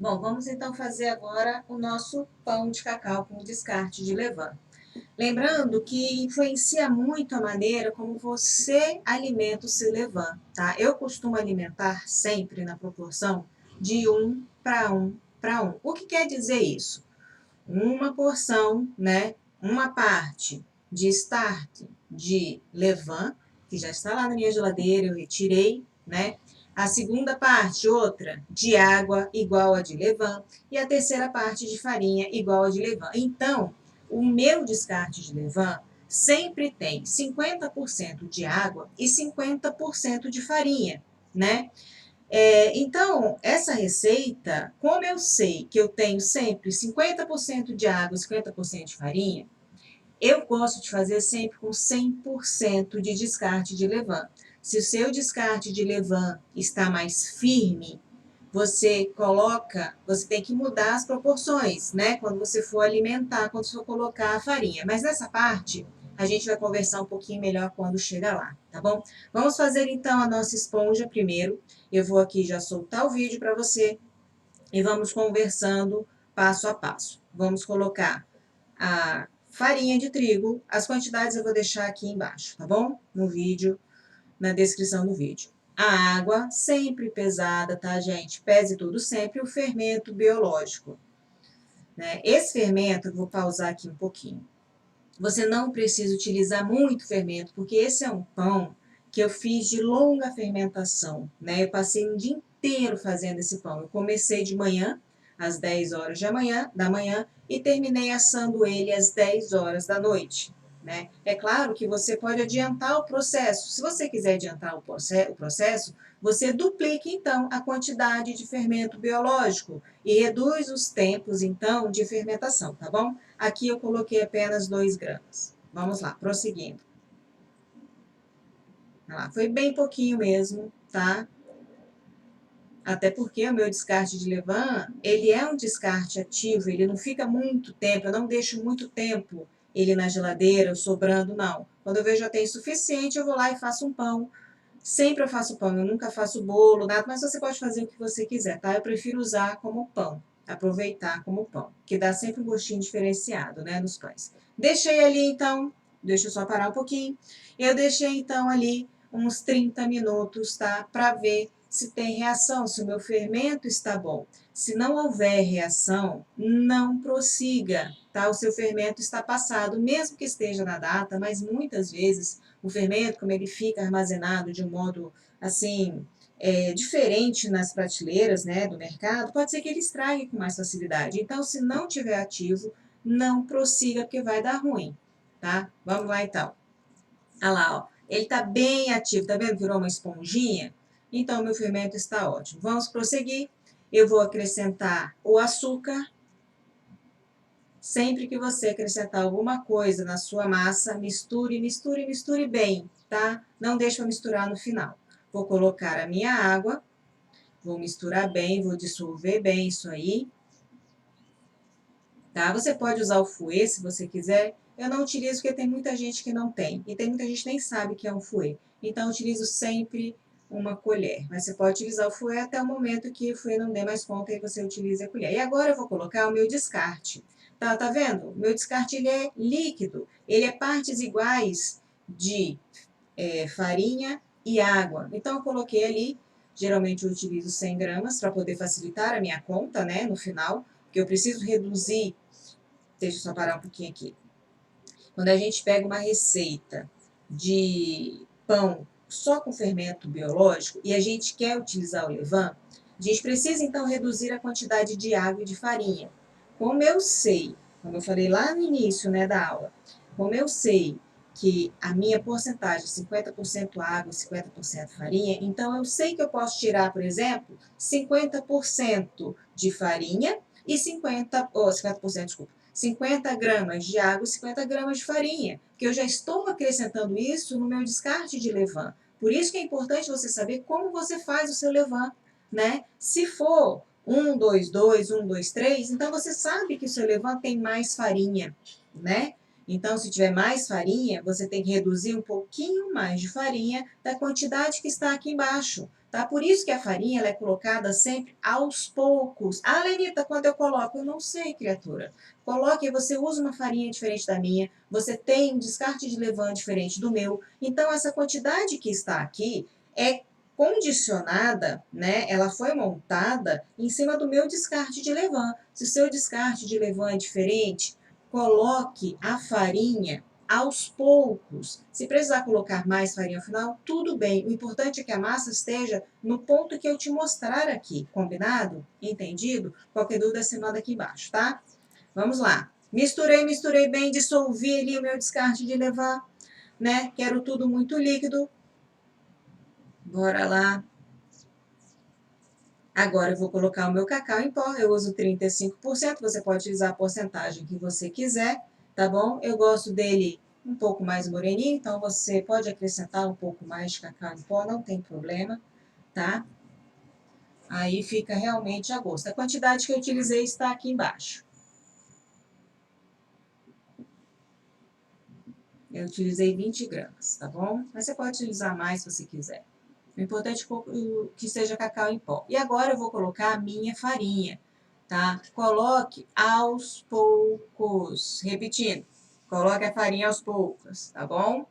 Bom, vamos então fazer agora o nosso pão de cacau com descarte de levain. Lembrando que influencia muito a maneira como você alimenta o seu levain, tá? Eu costumo alimentar sempre na proporção de 1 para 1 para 1. O que quer dizer isso? Uma porção, né? Uma parte de start de levain, que já está lá na minha geladeira, eu retirei, né? A segunda parte, outra, de água, igual a de levain. E a terceira parte de farinha, igual a de levain. Então, o meu descarte de levain sempre tem 50% de água e 50% de farinha, né? Então, essa receita, como eu sei que eu tenho sempre 50% de água e 50% de farinha, eu gosto de fazer sempre com 100% de descarte de levain. Se o seu descarte de levain está mais firme, você tem que mudar as proporções, né? Quando você for alimentar, quando você for colocar a farinha. Mas nessa parte, a gente vai conversar um pouquinho melhor quando chegar lá, tá bom? Vamos fazer então a nossa esponja primeiro. Eu vou aqui já soltar o vídeo para você e vamos conversando passo a passo. Vamos colocar a farinha de trigo, as quantidades eu vou deixar aqui embaixo, tá bom? No vídeo, na descrição do vídeo. A água, sempre pesada, tá, gente? Pese tudo sempre, o fermento biológico, né? Esse fermento, eu vou pausar aqui um pouquinho. Você não precisa utilizar muito fermento, porque esse é um pão que eu fiz de longa fermentação, né? Eu passei um dia inteiro fazendo esse pão. Eu comecei de manhã, às 10 horas da manhã, e terminei assando ele às 10 horas da noite, né? É claro que você pode adiantar o processo. Se você quiser adiantar o processo, você duplica, então, a quantidade de fermento biológico e reduz os tempos, então, de fermentação, tá bom? Aqui eu coloquei apenas 2 gramas. Vamos lá, prosseguindo. Lá, foi bem pouquinho mesmo, tá? Até porque o meu descarte de levain, ele é um descarte ativo, ele não fica muito tempo, eu não deixo muito tempo ele na geladeira, sobrando, não. Quando eu vejo que já tem suficiente, eu vou lá e faço um pão. Sempre eu faço pão, eu nunca faço bolo, nada, mas você pode fazer o que você quiser, tá? Eu prefiro usar como pão, aproveitar como pão, que dá sempre um gostinho diferenciado, né, nos pães. Deixei ali, então, deixa eu só parar um pouquinho. Eu deixei, então, ali uns 30 minutos, tá? Para ver se tem reação, se o meu fermento está bom. Se não houver reação, não prossiga, tá? O seu fermento está passado, mesmo que esteja na data, mas muitas vezes o fermento, como ele fica armazenado de um modo, assim, diferente nas prateleiras, né, do mercado, pode ser que ele estrague com mais facilidade. Então, se não tiver ativo, não prossiga, porque vai dar ruim, tá? Vamos lá, então. Olha lá, ó. Ele está bem ativo, tá vendo? Virou uma esponjinha. Então, meu fermento está ótimo. Vamos prosseguir. Eu vou acrescentar o açúcar. Sempre que você acrescentar alguma coisa na sua massa, misture, misture, misture bem, tá? Não deixe eu misturar no final. Vou colocar a minha água, vou misturar bem, vou dissolver bem isso aí, tá? Você pode usar o fouet se você quiser. Eu não utilizo porque tem muita gente que não tem. E tem muita gente que nem sabe que é um fouet. Então, eu utilizo sempre uma colher. Mas você pode utilizar o fouet até o momento que o fouet não dê mais conta e você utilize a colher. E agora eu vou colocar o meu descarte. Tá vendo? O meu descarte ele é líquido. Ele é partes iguais de farinha e água. Então, eu coloquei ali. Geralmente eu utilizo 100 gramas para poder facilitar a minha conta, né, no final. Porque eu preciso reduzir. Deixa eu só parar um pouquinho aqui. Quando a gente pega uma receita de pão só com fermento biológico e a gente quer utilizar o levain, a gente precisa então reduzir a quantidade de água e de farinha. Como eu sei, como eu falei lá no início, né, da aula, como eu sei que a minha porcentagem é 50% água e 50% farinha, então eu sei que eu posso tirar, por exemplo, 50% de farinha e 50%, desculpa, 50 gramas de água e 50 gramas de farinha, porque eu já estou acrescentando isso no meu descarte de levain. Por isso que é importante você saber como você faz o seu levain, né? Se for 1, 2, 2, 1, 2, 3, então você sabe que o seu levain tem mais farinha, né? Então, se tiver mais farinha, você tem que reduzir um pouquinho mais de farinha da quantidade que está aqui embaixo, tá? Por isso que a farinha ela é colocada sempre aos poucos. Ah, Lenita, quando eu coloco? Eu não sei, criatura. Coloque, você usa uma farinha diferente da minha, você tem um descarte de levain diferente do meu, então essa quantidade que está aqui é condicionada, né? Ela foi montada em cima do meu descarte de levain. Se o seu descarte de levain é diferente, coloque a farinha aos poucos. Se precisar colocar mais farinha ao final, tudo bem. O importante é que a massa esteja no ponto que eu te mostrar aqui. Combinado? Entendido? Qualquer dúvida você manda aqui embaixo, tá? Vamos lá. Misturei bem, dissolvi ali o meu descarte de levain, né? Quero tudo muito líquido. Bora lá. Agora eu vou colocar o meu cacau em pó, eu uso 35%, você pode utilizar a porcentagem que você quiser, tá bom? Eu gosto dele um pouco mais moreninho, então você pode acrescentar um pouco mais de cacau em pó, não tem problema, tá? Aí fica realmente a gosto. A quantidade que eu utilizei está aqui embaixo. Eu utilizei 20 gramas, tá bom? Mas você pode utilizar mais se você quiser. O importante é que seja cacau em pó. E agora eu vou colocar a minha farinha, tá? Coloque aos poucos. Repetindo, coloque a farinha aos poucos, tá bom?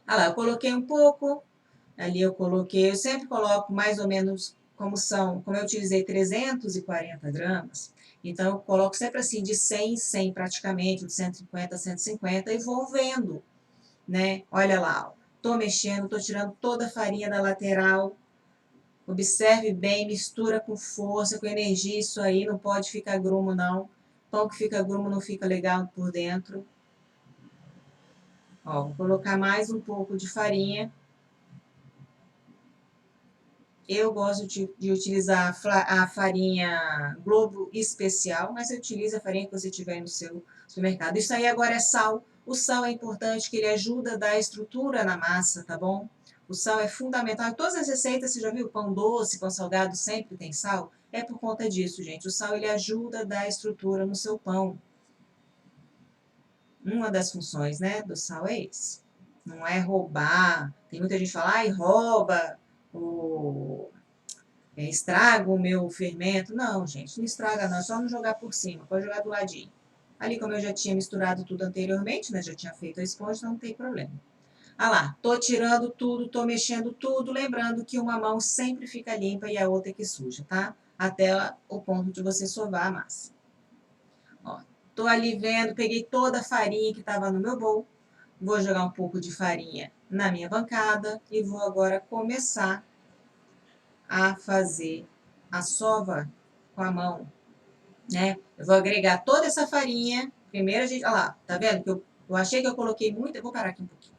Ah lá, eu coloquei um pouco, ali eu coloquei, eu sempre coloco mais ou menos como eu utilizei 340 gramas, então eu coloco sempre assim, de 100 em 100 praticamente, de 150 a 150 e vou vendo, né? Olha lá, ó. Tô mexendo, tô tirando toda a farinha da lateral. Observe bem, mistura com força, com energia, isso aí não pode ficar grumo não. Pão que fica grumo não fica legal por dentro. Ó, vou colocar mais um pouco de farinha. Eu gosto de utilizar a farinha Globo Especial, mas você utiliza a farinha que você tiver no seu supermercado. Isso aí agora é sal. O sal é importante, que ele ajuda a dar estrutura na massa, tá bom? O sal é fundamental. Em todas as receitas, você já viu? Pão doce, pão salgado sempre tem sal? É por conta disso, gente. O sal ele ajuda a dar estrutura no seu pão. Uma das funções, né, do sal é esse. Não é roubar. Tem muita gente que fala, ai, rouba o estraga o meu fermento. Não, gente, não estraga não, é só não jogar por cima, pode jogar do ladinho. Ali, como eu já tinha misturado tudo anteriormente, né, já tinha feito a esponja, então não tem problema. Ah lá, tô tirando tudo, tô mexendo tudo, lembrando que uma mão sempre fica limpa e a outra é que suja, tá? Até o ponto de você sovar a massa. Ó, tô ali vendo, peguei toda a farinha que estava no meu bowl, vou jogar um pouco de farinha na minha bancada e vou agora começar a fazer a sova com a mão, né? Eu vou agregar toda essa farinha. Primeiro a gente, olha lá, tá vendo que eu achei que eu coloquei muito, eu vou parar aqui um pouquinho.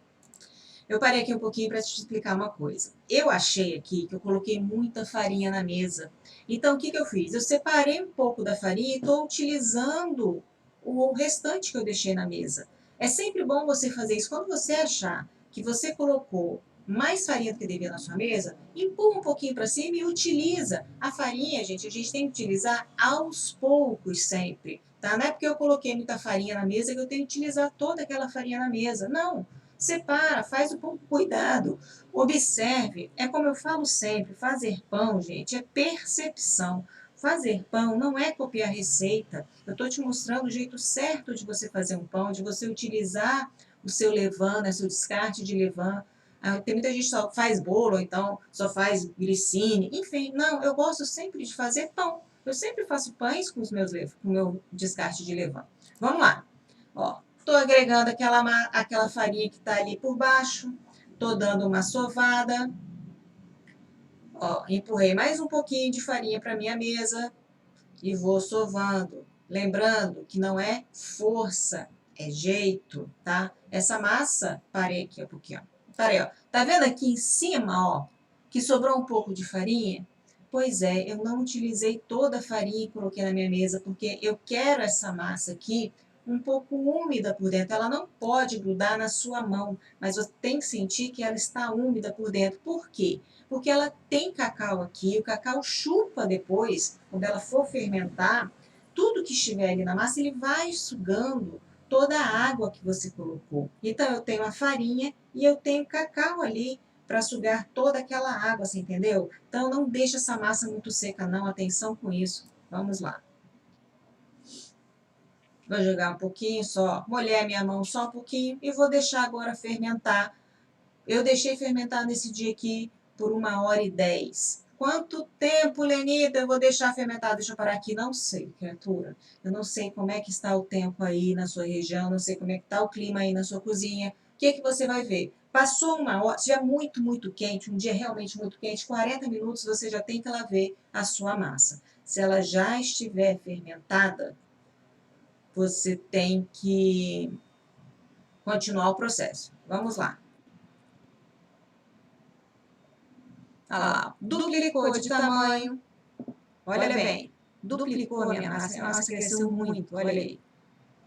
Eu parei aqui um pouquinho para te explicar uma coisa. Eu achei aqui que eu coloquei muita farinha na mesa. Então, o que que eu fiz? Eu separei um pouco da farinha e estou utilizando o restante que eu deixei na mesa. É sempre bom você fazer isso. Quando você achar que você colocou mais farinha do que devia na sua mesa, empurra um pouquinho para cima e utiliza. A farinha, gente, a gente tem que utilizar aos poucos sempre, tá? Não é porque eu coloquei muita farinha na mesa que eu tenho que utilizar toda aquela farinha na mesa. Não. Separa, faz com cuidado, observe. É como eu falo sempre, fazer pão, gente, é percepção. Fazer pão não é copiar receita. Eu estou te mostrando o jeito certo de você fazer um pão, de você utilizar o seu levain, né, seu descarte de levain. Tem muita gente que só faz bolo, ou então só faz glicine. Enfim, não, eu gosto sempre de fazer pão. Eu sempre faço pães com com o meu descarte de levain. Vamos lá. Ó, tô agregando aquela farinha que tá ali por baixo. Tô dando uma sovada. Ó, empurrei mais um pouquinho de farinha para minha mesa e vou sovando. Lembrando que não é força, é jeito, tá? Essa massa, parei aqui um pouquinho, ó. Parei, ó. Tá vendo aqui em cima, ó, que sobrou um pouco de farinha? Pois é, eu não utilizei toda a farinha e coloquei na minha mesa, porque eu quero essa massa aqui um pouco úmida por dentro. Ela não pode grudar na sua mão, mas você tem que sentir que ela está úmida por dentro. Por quê? Porque ela tem cacau aqui, o cacau chupa depois, quando ela for fermentar, tudo que estiver ali na massa, ele vai sugando toda a água que você colocou. Então, eu tenho a farinha e eu tenho cacau ali para sugar toda aquela água, você entendeu? Então, não deixa essa massa muito seca, não. Atenção com isso. Vamos lá. Vou jogar um pouquinho só, molhar minha mão só um pouquinho e vou deixar agora fermentar. Eu deixei fermentar nesse dia aqui por 1h10. Quanto tempo, Lenita, eu vou deixar fermentar? Deixa eu parar aqui. Não sei, criatura. Eu não sei como é que está o tempo aí na sua região, não sei como é que está o clima aí na sua cozinha. O que você vai ver? Passou 1 hora, se é muito, muito quente, um dia realmente muito quente, 40 minutos você já tem que ela ver a sua massa. Se ela já estiver fermentada, você tem que continuar o processo. Vamos lá. Olha lá, duplicou de tamanho. Olha bem, duplicou a minha massa cresceu muito, olha aí.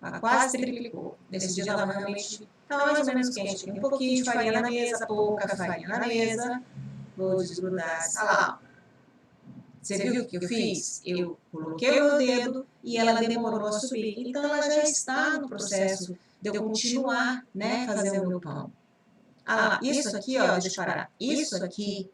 Ela quase triplicou. Nesse dia estava realmente, estava mais ou menos quente. Um pouquinho de farinha na mesa, pouca farinha na mesa. Vou desgrudar. Olha lá. Você viu o que eu fiz? Eu coloquei o meu dedo e ela demorou a subir. Então, ela já está no processo de eu continuar, né, fazer o meu pão. Ah lá, isso aqui, ó, deixa eu parar. Isso aqui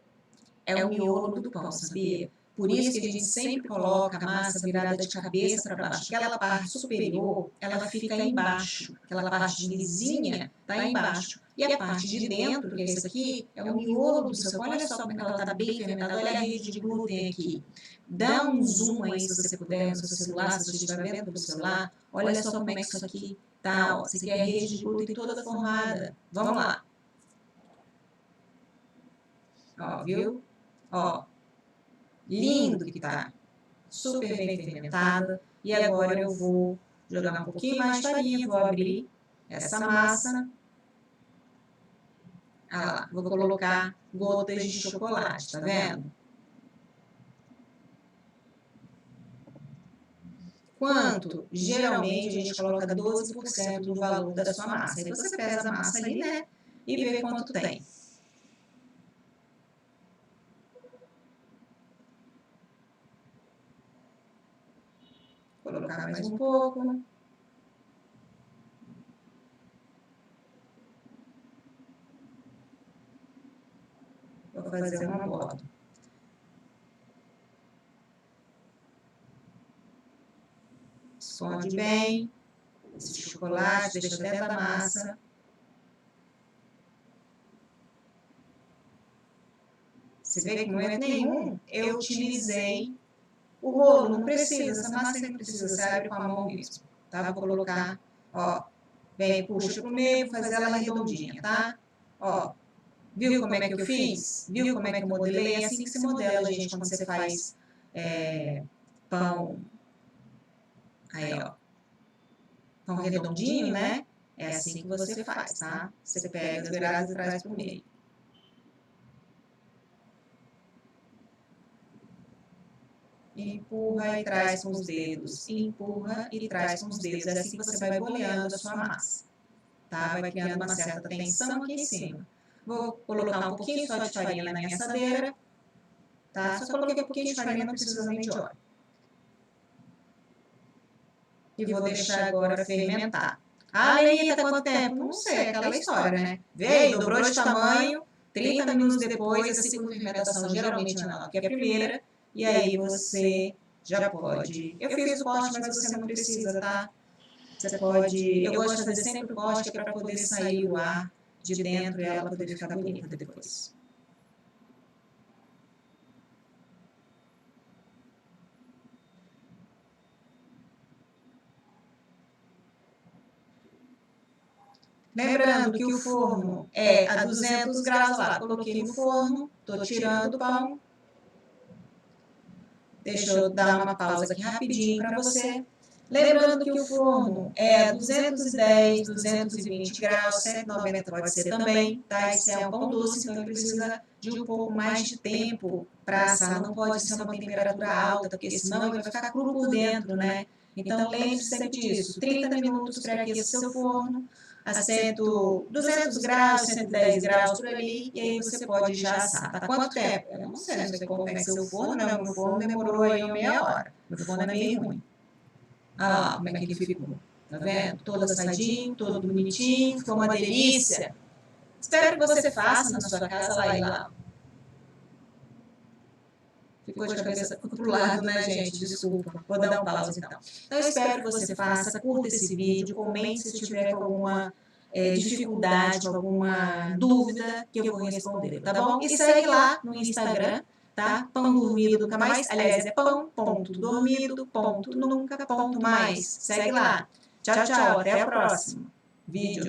é o miolo do pão, sabia? Por isso que a gente sempre coloca a massa virada de cabeça para baixo. Aquela parte superior, ela fica embaixo. Aquela parte lisinha está embaixo. E a parte de dentro, que é isso aqui, é o miolo do seu pão. Olha só como ela está bem fermentada. Olha a rede de glúten aqui. Dá um zoom aí, se você puder, no seu celular, se você estiver vendo pelo celular. Olha só como é que isso aqui tá. Ó. Isso aqui é a rede de glúten toda formada. Vamos lá. Ó, viu? Ó. Lindo que tá, super bem fermentada. E agora eu vou jogar um pouquinho mais de farinha, vou abrir essa massa. Ah lá, vou colocar gotas de chocolate, tá vendo? Quanto? Geralmente a gente coloca 12% do valor da sua massa. Aí você pesa a massa ali, né? E vê quanto tem. Vou colocar mais um pouco. Vou fazer uma bola. Esconde bem esse chocolate, deixa dentro da massa. Você vê que em momento nenhum eu utilizei o rolo, não precisa, essa massa não precisa, você abre com a mão mesmo, tá? Vou colocar, ó, vem, puxa pro meio, vou fazer ela redondinha, tá? Ó, viu como é que eu fiz? Viu como é que eu modelei? É assim que se modela, gente, quando você faz pão, aí, ó, pão redondinho, né? É assim que você faz, tá? Você pega as beiradas e traz pro meio. Empurra e traz com os dedos. Empurra e traz com os dedos. É assim que você vai boleando a sua massa. Tá? Vai criando uma certa tensão aqui em cima. Vou colocar um pouquinho só de farinha na minha assadeira. Tá? Só coloquei um pouquinho de farinha, não precisa nem de óleo. E vou deixar agora fermentar. Ah, Lenita, quanto tempo? Não sei, aquela história, né? Veio, dobrou de tamanho, 30 minutos depois, a segunda fermentação geralmente não é menor que a primeira. E aí você já pode. Eu fiz o corte, mas você não precisa, tá? Você pode. Eu gosto de fazer sempre o corte para poder sair o ar de dentro e ela poder ficar bonita depois. Lembrando que o forno é a 200 graus lá. Coloquei no forno, estou tirando o pão. Deixa eu dar uma pausa aqui rapidinho para você. Lembrando que o forno é 210, 220 graus, 190 pode ser também, tá? Esse é um pão doce, então ele precisa de um pouco mais de tempo para assar. Não pode ser uma temperatura alta, porque senão ele vai ficar cru por dentro, né? Então lembre-se sempre disso. 30 minutos para aquecer seu forno a 200 graus, 110 graus por ali, e aí você pode já assar. Tá quanto tempo? Eu não sei, não sei como é que seu forno, né? O meu forno demorou aí uma meia hora. Meu forno é meio ruim. Olha lá como é que ele ficou. Tá vendo? Todo assadinho, todo bonitinho, ficou uma delícia. Espero que você faça na sua casa lá. Ficou de cabeça pro lado, né, gente? Desculpa. Vou dar um pause, então. Então, eu espero que você faça, curta esse vídeo, comente se tiver com alguma dificuldade, alguma dúvida, que eu vou responder, tá bom? E segue lá no Instagram, tá? Pão dormido nunca mais. Aliás, é pão.dormido.nunca.mais. Segue lá. Tchau, tchau. Até o próximo vídeo.